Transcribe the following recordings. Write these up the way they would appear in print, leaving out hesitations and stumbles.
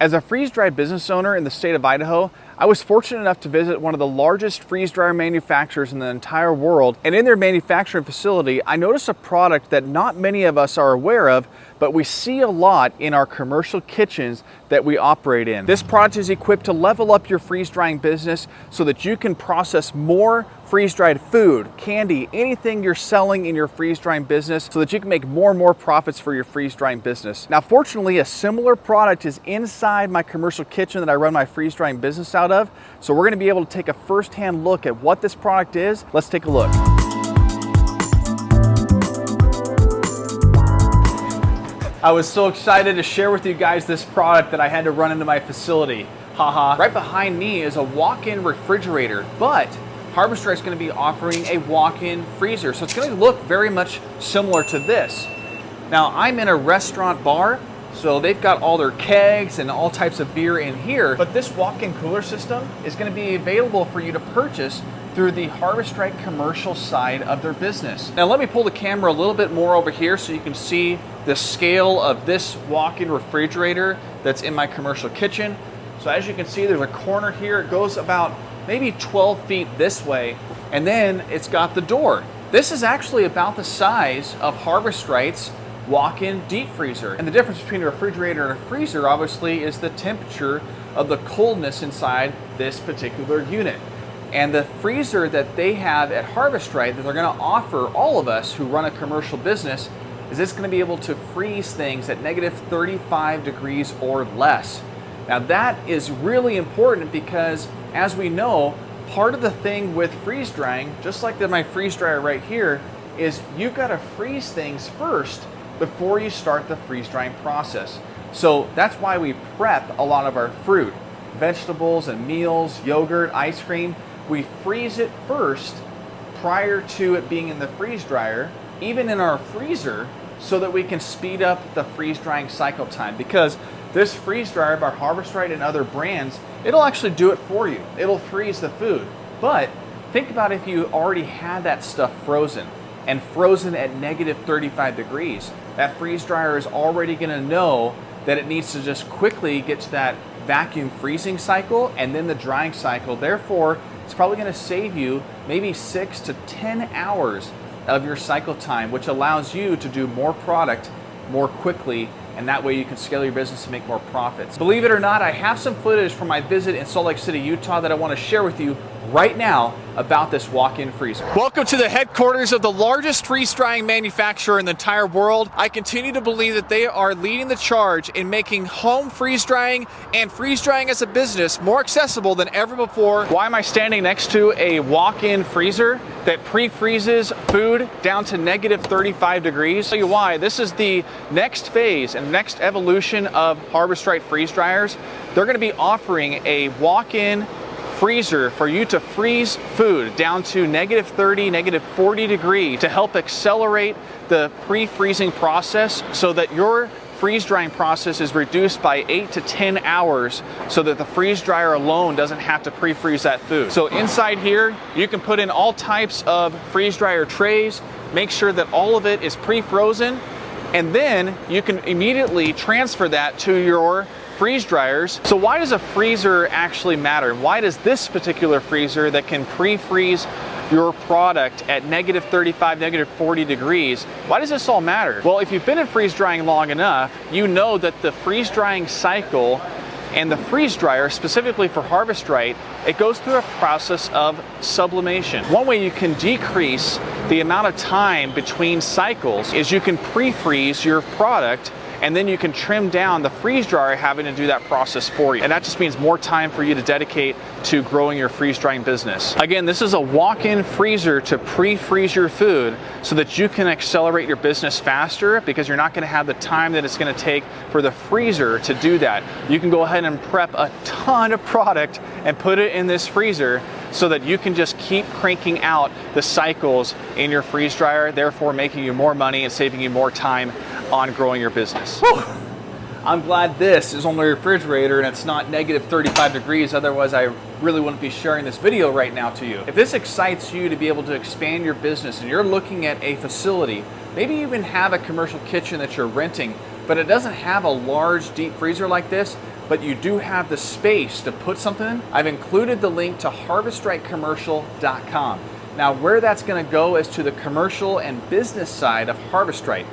As a freeze-dried business owner in the state of Idaho, I was fortunate enough to visit one of the largest freeze dryer manufacturers in the entire world. And in their manufacturing facility, I noticed a product that not many of us are aware of, but we see a lot in our commercial kitchens that we operate in. This product is equipped to level up your freeze drying business so that you can process more freeze-dried food, candy, anything you're selling in your freeze-drying business so that you can make more and more profits for your freeze-drying business. Now, fortunately, a similar product is inside my commercial kitchen that I run my freeze-drying business out of. So we're gonna be able to take a first-hand look at what this product is. Let's take a look. I was so excited to share with you guys this product that I had to run into my facility. Haha. Right behind me is a walk-in refrigerator, but Harvester is going to be offering a walk-in freezer. So it's going to look very much similar to this. Now, I'm in a restaurant bar, so they've got all their kegs and all types of beer in here, but this walk-in cooler system is going to be available for you to purchase through the Harvester commercial side of their business. Now, let me pull the camera a little bit more over here so you can see the scale of this walk-in refrigerator that's in my commercial kitchen. So as you can see, there's a corner here. It goes about maybe 12 feet this way, and then it's got the door. This is actually about the size of Harvester's walk-in deep freezer. And the difference between a refrigerator and a freezer, obviously, is the temperature of the coldness inside this particular unit. And the freezer that they have at Harvester that they're gonna offer all of us who run a commercial business is it's gonna be able to freeze things at negative 35 degrees or less. Now that is really important because, as we know, part of the thing with freeze drying, just like my freeze dryer right here, is you gotta freeze things first before you start the freeze drying process. So that's why we prep a lot of our fruit, vegetables and meals, yogurt, ice cream. We freeze it first prior to it being in the freeze dryer, even in our freezer, so that we can speed up the freeze drying cycle time. Because this freeze dryer by Harvester and other brands, it'll actually do it for you. It'll freeze the food. But think about if you already had that stuff frozen and frozen at negative 35 degrees. That freeze dryer is already gonna know that it needs to just quickly get to that vacuum freezing cycle and then the drying cycle. Therefore, it's probably gonna save you maybe 6 to 10 hours of your cycle time, which allows you to do more product more quickly, and that way you can scale your business and make more profits. Believe it or not, I have some footage from my visit in Salt Lake City, Utah that I want to share with you right now about this walk-in freezer. Welcome to the headquarters of the largest freeze drying manufacturer in the entire world. I continue to believe that they are leading the charge in making home freeze drying and freeze drying as a business more accessible than ever before. Why am I standing next to a walk-in freezer that pre-freezes food down to negative 35 degrees? I'll tell you why. This is the next phase and next evolution of Harvester freeze dryers. They're going to be offering a walk-in freezer for you to freeze food down to negative 30, negative 40 degrees to help accelerate the pre-freezing process so that your freeze drying process is reduced by 8 to 10 hours so that the freeze dryer alone doesn't have to pre-freeze that food. So inside here, you can put in all types of freeze dryer trays, make sure that all of it is pre-frozen, and then you can immediately transfer that to your freeze dryers. So why does a freezer actually matter? Why does this particular freezer that can pre-freeze your product at negative 35, negative 40 degrees, why does this all matter? Well, if you've been in freeze drying long enough, you know that the freeze drying cycle and the freeze dryer, specifically for Harvester, it goes through a process of sublimation. One way you can decrease the amount of time between cycles is you can pre-freeze your product, and then you can trim down the freeze dryer having to do that process for you. And that just means more time for you to dedicate to growing your freeze drying business. Again, this is a walk-in freezer to pre-freeze your food so that you can accelerate your business faster, because you're not gonna have the time that it's gonna take for the freezer to do that. You can go ahead and prep a ton of product and put it in this freezer so that you can just keep cranking out the cycles in your freeze dryer, therefore making you more money and saving you more time on growing your business. Whew. I'm glad this is on the refrigerator and it's not negative 35 degrees, otherwise I really wouldn't be sharing this video right now to you. If this excites you to be able to expand your business and you're looking at a facility, maybe you even have a commercial kitchen that you're renting, but it doesn't have a large deep freezer like this, but you do have the space to put something in. I've included the link to harvestrightcommercial.com. Now where that's gonna go is to the commercial and business side of Harvest Right.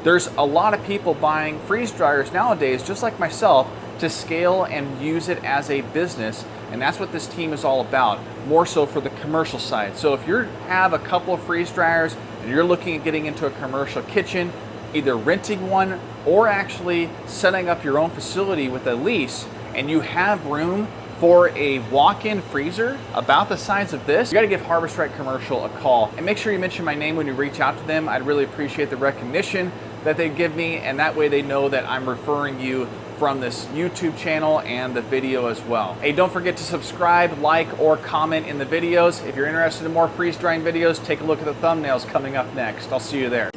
There's a lot of people buying freeze dryers nowadays, just like myself, to scale and use it as a business, and that's what this team is all about, more so for the commercial side. So if you have a couple of freeze dryers and you're looking at getting into a commercial kitchen, either renting one or actually setting up your own facility with a lease, and you have room for a walk-in freezer about the size of this, you gotta give Harvest Right Commercial a call. And make sure you mention my name when you reach out to them. I'd really appreciate the recognition that they give me, and that way they know that I'm referring you from this YouTube channel and the video as well. Hey, don't forget to subscribe, like, or comment in the videos. If you're interested in more freeze drying videos, take a look at the thumbnails coming up next. I'll see you there.